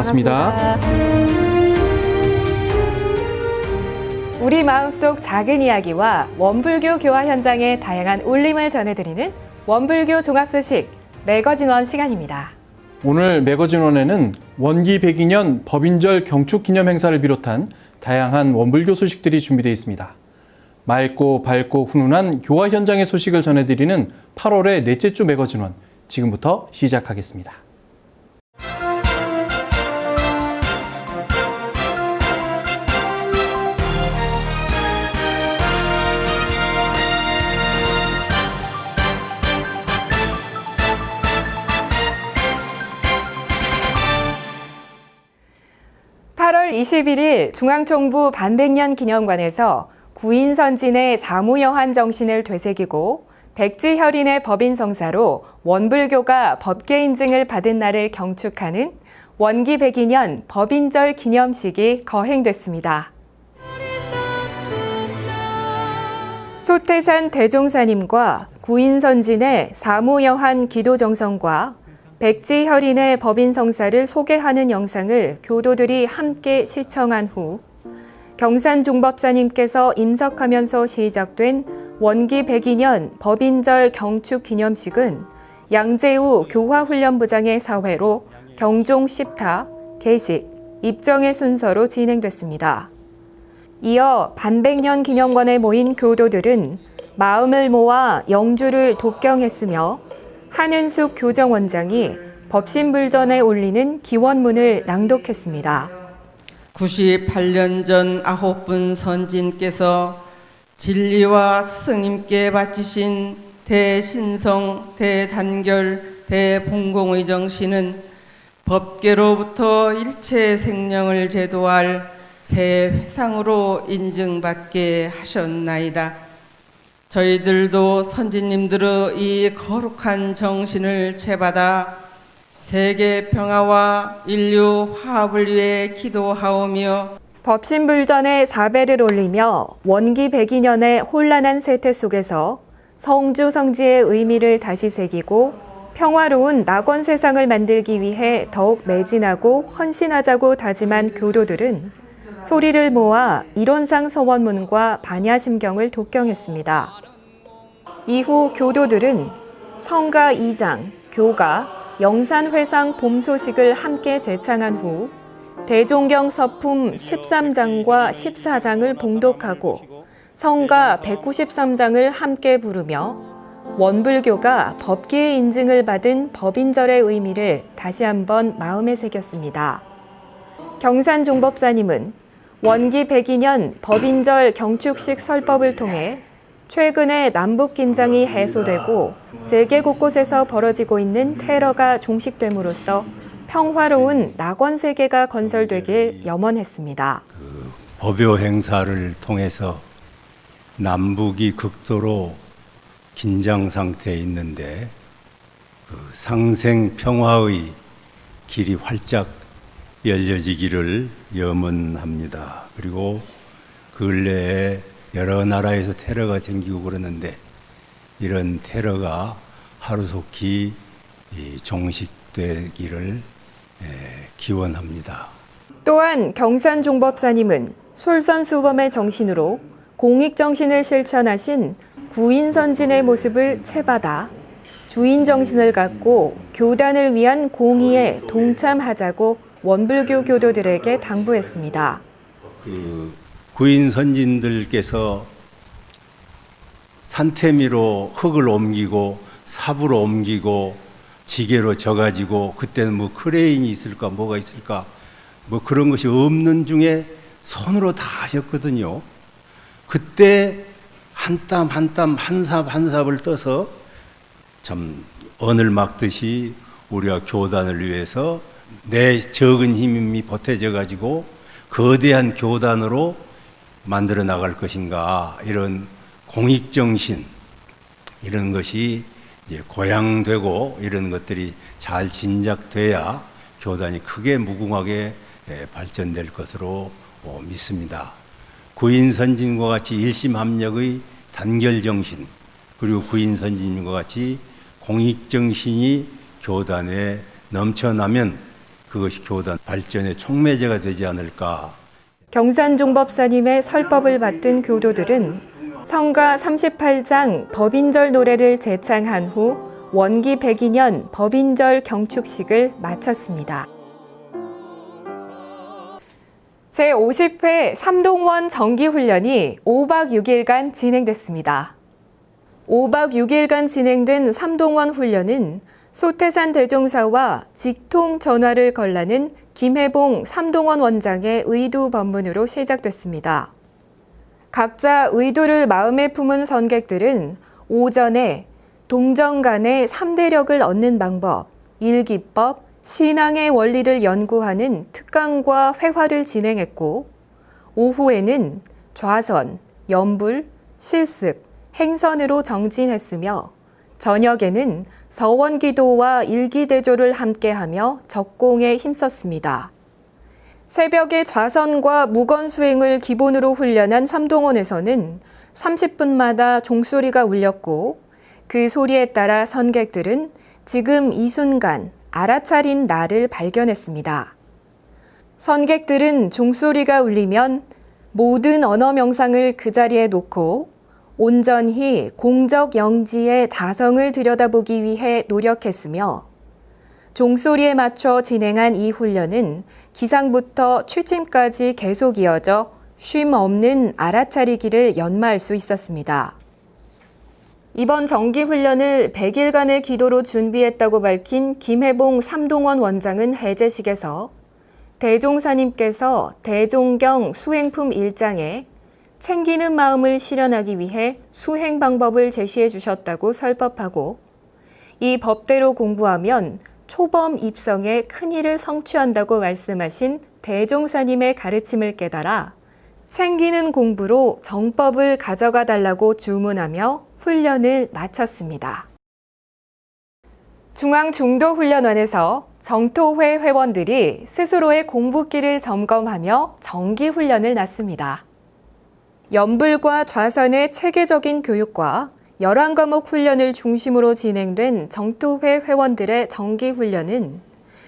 반갑습니다. 우리 마음속 작은 이야기와 원불교 교화 현장의 다양한 울림을 전해드리는 원불교 종합소식 매거진원 시간입니다. 오늘 매거진원에는 원기 102년 법인절 경축 기념 행사를 비롯한 다양한 원불교 소식들이 준비되어 있습니다. 맑고 밝고 훈훈한 교화 현장의 소식을 전해드리는 8월의 넷째 주 매거진원, 지금부터 시작하겠습니다. (8월 21일) 중앙총부 반백년 기념관에서 구인선진의 사무여한 정신을 되새기고 백지혈인의 법인성사로 원불교가 법계 인증을 받은 날을 경축하는 원기 102년 법인절 기념식이 거행됐습니다. 소태산 대종사님과 구인선진의 사무여한 기도정성과 백지혈인의 법인성사를 소개하는 영상을 교도들이 함께 시청한 후 경산종법사님께서 임석하면서 시작된 원기 102년 법인절 경축 기념식은 양재우 교화훈련부장의 사회로 경종 10타, 개식, 입정의 순서로 진행됐습니다. 이어 반백년 기념관에 모인 교도들은 마음을 모아 영주를 독경했으며 한은숙 교정원장이 법신불전에 올리는 기원문을 낭독했습니다. 98년 전 9분 선진께서 진리와 스승님께 바치신 대신성, 대단결, 대봉공의 정신은 법계로부터 일체 생명을 제도할 새 회상으로 인증받게 하셨나이다. 저희들도 선진님들의 이 거룩한 정신을 채받아 세계 평화와 인류 화합을 위해 기도하오며 법신불전에 사배를 올리며 원기 102년의 혼란한 세태 속에서 성주성지의 의미를 다시 새기고 평화로운 낙원 세상을 만들기 위해 더욱 매진하고 헌신하자고 다짐한 교도들은 소리를 모아 이론상 서원문과 반야심경을 독경했습니다. 이후 교도들은 성가 2장, 교가, 영산회상 봄소식을 함께 제창한 후 대종경 서품 13장과 14장을 봉독하고 성가 193장을 함께 부르며 원불교가 법계의 인증을 받은 법인절의 의미를 다시 한번 마음에 새겼습니다. 경산종법사님은 원기 102년 법인절 경축식 설법을 통해 최근에 남북긴장이 해소되고 세계 곳곳에서 벌어지고 있는 테러가 종식됨으로써 평화로운 낙원 세계가 건설되길 염원했습니다. 법요 행사를 통해서 남북이 극도로 긴장 상태에 있는데 상생 평화의 길이 활짝 열려지기를 염원합니다. 그리고 근래에 여러 나라에서 테러가 생기고 그러는데 이런 테러가 하루속히 종식되기를 기원합니다. 또한 경산종법사님은 솔선수범의 정신으로 공익정신을 실천하신 구인선진의 모습을 채받아 주인정신을 갖고 교단을 위한 공의에 동참하자고 원불교 교도들에게 당부했습니다. 구인 선진들께서 산태미로 흙을 옮기고 삽으로 옮기고 지게로 져가지고 그때는 뭐 크레인이 있을까 뭐가 있을까 뭐 그런 것이 없는 중에 손으로 다 하셨거든요. 그때 한 땀 한 땀 한 삽 한 삽을 떠서 참 언을 막듯이 우리가 교단을 위해서 내 적은 힘이 보태져 가지고 거대한 교단으로 만들어 나갈 것인가, 이런 공익정신, 이런 것이 이제 고양되고 이런 것들이 잘 진작돼야 교단이 크게 무궁하게 발전될 것으로 믿습니다. 구인선진과 같이 일심합력의 단결정신, 그리고 구인선진과 같이 공익정신이 교단에 넘쳐나면 그것이 교단 발전의 촉매제가 되지 않을까. 경산종법사님의 설법을 받든 교도들은 성가 38장 법인절 노래를 제창한 후 원기 102년 법인절 경축식을 마쳤습니다. 제50회 삼동원 정기훈련이 5박 6일간 진행됐습니다. 5박 6일간 진행된 삼동원 훈련은 소태산 대종사와 직통 전화를 걸라는 김해봉 삼동원 원장의 의도 법문으로 시작됐습니다. 각자 의도를 마음에 품은 선객들은 오전에 동정 간의 3대력을 얻는 방법, 일기법, 신앙의 원리를 연구하는 특강과 회화를 진행했고, 오후에는 좌선, 연불, 실습, 행선으로 정진했으며, 저녁에는 서원기도와 일기대조를 함께하며 적공에 힘썼습니다. 새벽에 좌선과 무건수행을 기본으로 훈련한 삼동원에서는 30분마다 종소리가 울렸고 그 소리에 따라 선객들은 지금 이 순간 알아차린 나를 발견했습니다. 선객들은 종소리가 울리면 모든 언어 명상을 그 자리에 놓고 온전히 공적 영지의 자성을 들여다보기 위해 노력했으며 종소리에 맞춰 진행한 이 훈련은 기상부터 취침까지 계속 이어져 쉼 없는 알아차리기를 연마할 수 있었습니다. 이번 정기훈련을 100일간의 기도로 준비했다고 밝힌 김해봉 삼동원 원장은 해제식에서 대종사님께서 대종경 수행품 1장에 챙기는 마음을 실현하기 위해 수행 방법을 제시해 주셨다고 설법하고 이 법대로 공부하면 초범 입성에 큰일을 성취한다고 말씀하신 대종사님의 가르침을 깨달아 챙기는 공부로 정법을 가져가 달라고 주문하며 훈련을 마쳤습니다. 중앙중도훈련원에서 정토회 회원들이 스스로의 공부기를 점검하며 정기훈련을 낳습니다. 연불과 좌선의 체계적인 교육과 11과목 훈련을 중심으로 진행된 정토회 회원들의 정기훈련은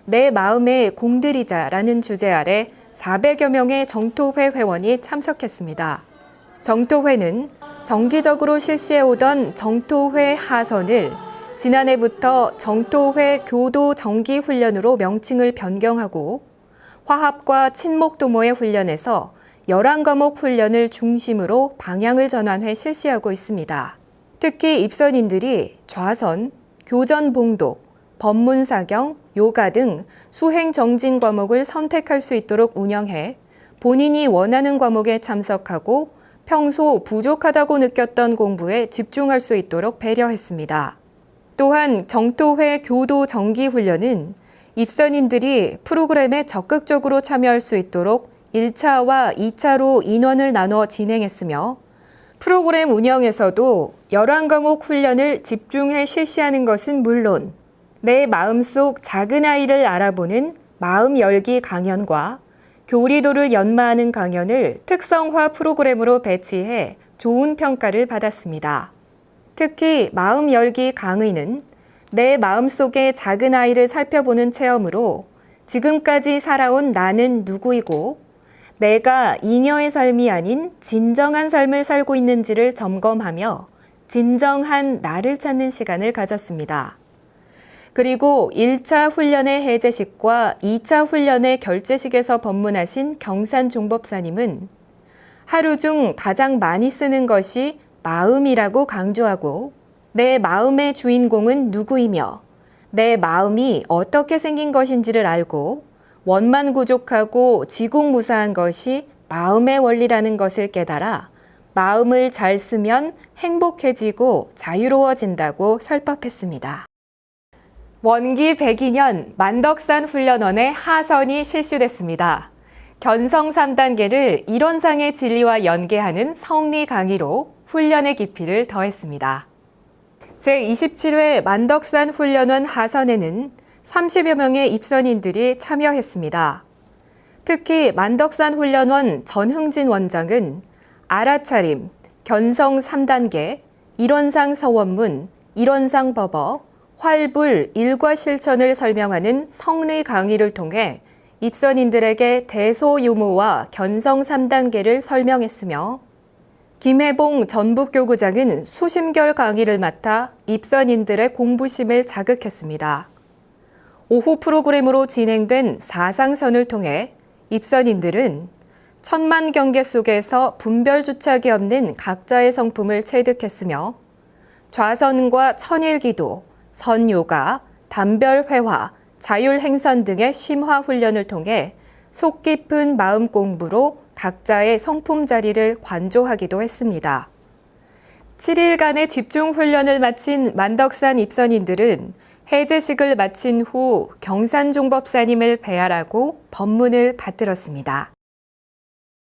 내 마음에 공들이자라는 주제 아래 400여 명의 정토회 회원이 참석했습니다. 정토회는 정기적으로 실시해오던 정토회 하선을 지난해부터 정토회 교도 정기훈련으로 명칭을 변경하고 화합과 친목도모의 훈련에서 11과목 훈련을 중심으로 방향을 전환해 실시하고 있습니다. 특히 입선인들이 좌선, 교전봉독, 법문사경, 요가 등 수행 정진 과목을 선택할 수 있도록 운영해 본인이 원하는 과목에 참석하고 평소 부족하다고 느꼈던 공부에 집중할 수 있도록 배려했습니다. 또한 정토회 교도 정기훈련은 입선인들이 프로그램에 적극적으로 참여할 수 있도록 1차와 2차로 인원을 나눠 진행했으며 프로그램 운영에서도 11과목 훈련을 집중해 실시하는 것은 물론 내 마음속 작은 아이를 알아보는 마음 열기 강연과 교리도를 연마하는 강연을 특성화 프로그램으로 배치해 좋은 평가를 받았습니다. 특히 마음 열기 강의는 내 마음속의 작은 아이를 살펴보는 체험으로 지금까지 살아온 나는 누구이고 내가 잉여의 삶이 아닌 진정한 삶을 살고 있는지를 점검하며 진정한 나를 찾는 시간을 가졌습니다. 그리고 1차 훈련의 해제식과 2차 훈련의 결제식에서 법문하신 경산종법사님은 하루 중 가장 많이 쓰는 것이 마음이라고 강조하고 내 마음의 주인공은 누구이며 내 마음이 어떻게 생긴 것인지를 알고 원만고족하고 지국무사한 것이 마음의 원리라는 것을 깨달아 마음을 잘 쓰면 행복해지고 자유로워진다고 설법했습니다. 원기 102년 만덕산 훈련원의 하선이 실시됐습니다. 견성 3단계를 이론상의 진리와 연계하는 성리 강의로 훈련의 깊이를 더했습니다. 제27회 만덕산 훈련원 하선에는 30여 명의 입선인들이 참여했습니다. 특히 만덕산 훈련원 전흥진 원장은 알아차림, 견성 3단계, 일원상 서원문, 일원상 법어, 활불 일과 실천을 설명하는 성리 강의를 통해 입선인들에게 대소유무와 견성 3단계를 설명했으며 김혜봉 전북교구장은 수심결 강의를 맡아 입선인들의 공부심을 자극했습니다. 오후 프로그램으로 진행된 사상선을 통해 입선인들은 천만 경계 속에서 분별주착이 없는 각자의 성품을 체득했으며 좌선과 천일기도, 선요가, 단별회화, 자율행선 등의 심화 훈련을 통해 속 깊은 마음 공부로 각자의 성품 자리를 관조하기도 했습니다. 7일간의 집중 훈련을 마친 만덕산 입선인들은 해제식을 마친 후 경산종법사님을 배알하고 법문을 받들었습니다.